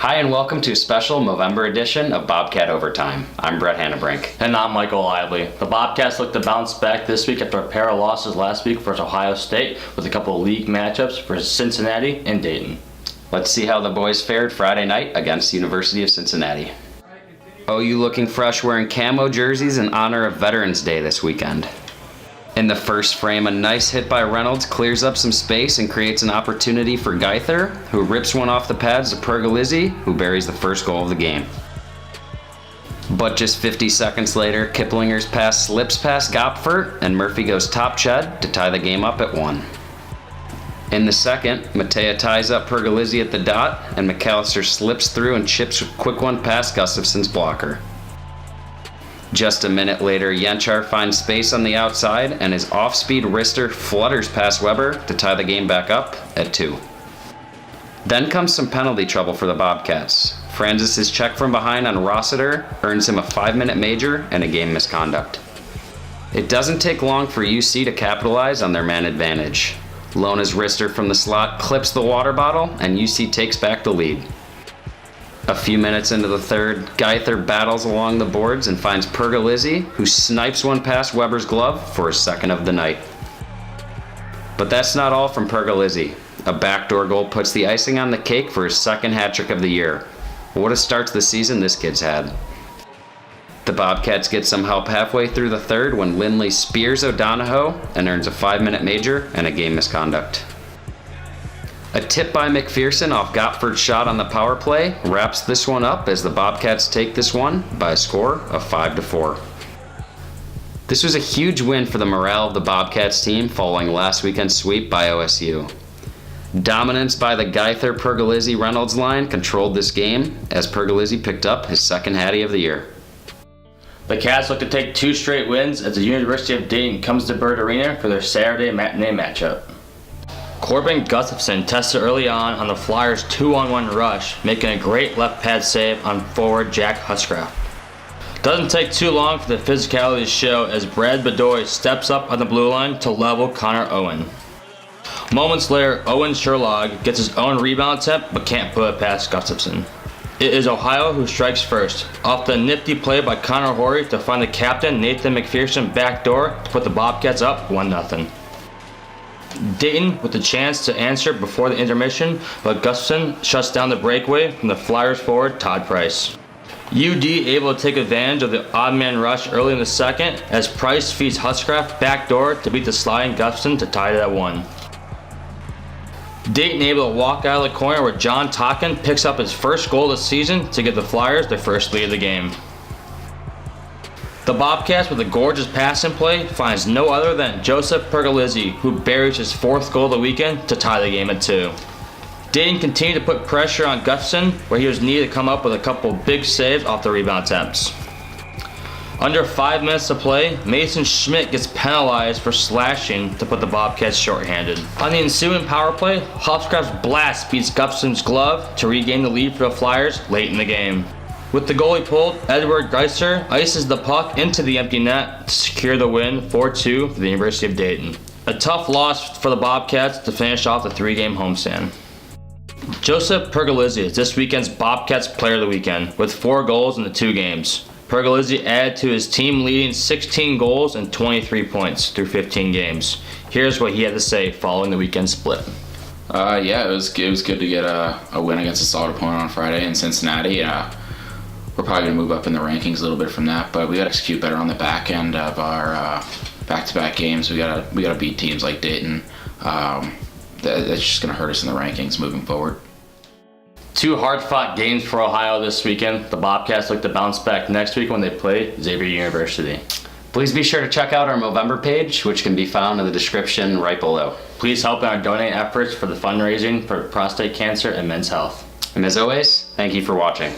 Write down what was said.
Hi and welcome to a special November edition of Bobcat Overtime. I'm Brett Hanebrink. And I'm Michael Lively. The Bobcats look to bounce back this week after a pair of losses last week versus Ohio State with a couple of league matchups versus Cincinnati and Dayton. Let's see how the boys fared Friday night against the University of Cincinnati. OU looking fresh wearing camo jerseys in honor of Veterans Day this weekend. In the first frame, a nice hit by Reynolds clears up some space and creates an opportunity for Geither, who rips one off the pads to Pergolizzi, who buries the first goal of the game. But just 50 seconds later, Kiplinger's pass slips past Gopfert, and Murphy goes top ched to tie the game up at 1. In the second, Matea ties up Pergolizzi at the dot, and McAllister slips through and chips a quick one past Gustafson's blocker. Just a minute later, Yenchar finds space on the outside, and his off-speed wrister flutters past Weber to tie the game back up at 2. Then comes some penalty trouble for the Bobcats. Francis' check from behind on Rossiter earns him a 5-minute major and a game misconduct. It doesn't take long for UC to capitalize on their man advantage. Lona's wrister from the slot clips the water bottle, and UC takes back the lead. A few minutes into the third, Geither battles along the boards and finds Pergolizzi, who snipes one past Weber's glove for his second of the night. But that's not all from Pergolizzi. A backdoor goal puts the icing on the cake for his second hat-trick of the year. What a start to the season this kid's had. The Bobcats get some help halfway through the third when Lindley spears O'Donohoe and earns a 5-minute major and a game misconduct. A tip by McPherson off Gopfert's shot on the power play wraps this one up as the Bobcats take this one by a score of 5-4. This was a huge win for the morale of the Bobcats team following last weekend's sweep by OSU. Dominance by the Geither-Pergolizzi-Reynolds line controlled this game as Pergolizzi picked up his second Hattie of the year. The Cats look to take 2 straight wins as the University of Dayton comes to Bird Arena for their Saturday matinee matchup. Corbin Gustafson tested early on the Flyers' 2-on-1 rush, making a great left pad save on forward Jack Huscraft. Doesn't take too long for the physicality to show as Brad Bedoy steps up on the blue line to level Connor Owen. Moments later, Owen Sherlog gets his own rebound attempt but can't put it past Gustafson. It is Ohio who strikes first, off the nifty play by Connor Horry to find the captain Nathan McPherson backdoor to put the Bobcats up 1-0. Dayton with the chance to answer before the intermission, but Gustafson shuts down the breakaway from the Flyers forward Todd Price. UD able to take advantage of the odd man rush early in the second as Price feeds Huscraft backdoor to beat the sliding Gustafson to tie it at 1. Dayton able to walk out of the corner where John Tocken picks up his first goal of the season to give the Flyers their first lead of the game. The Bobcats with a gorgeous passing play finds no other than Joseph Pergolizzi, who buries his 4th goal of the weekend to tie the game at 2. Dayton continued to put pressure on Gustafson, where he was needed to come up with a couple big saves off the rebound attempts. Under 5 minutes to play, Mason Schmidt gets penalized for slashing to put the Bobcats shorthanded. On the ensuing power play, Hofskraft's blast beats Gustafson's glove to regain the lead for the Flyers late in the game. With the goalie pulled, Edward Geisler ices the puck into the empty net to secure the win 4-2 for the University of Dayton. A tough loss for the Bobcats to finish off the 3-game homestand. Joseph Pergolizzi is this weekend's Bobcats Player of the Weekend with 4 goals in the 2 games. Pergolizzi added to his team-leading 16 goals and 23 points through 15 games. Here's what he had to say following the weekend split. It was good to get a win against a solid opponent on Friday in Cincinnati. We're probably going to move up in the rankings a little bit from that, but we got to execute better on the back end of our back-to-back games. We got to beat teams like Dayton. That's just going to hurt us in the rankings moving forward. 2 hard-fought games for Ohio this weekend. The Bobcats look to bounce back next week when they play Xavier University. Please be sure to check out our Movember page, which can be found in the description right below. Please help in our donating efforts for the fundraising for prostate cancer and men's health. And as always, thank you for watching.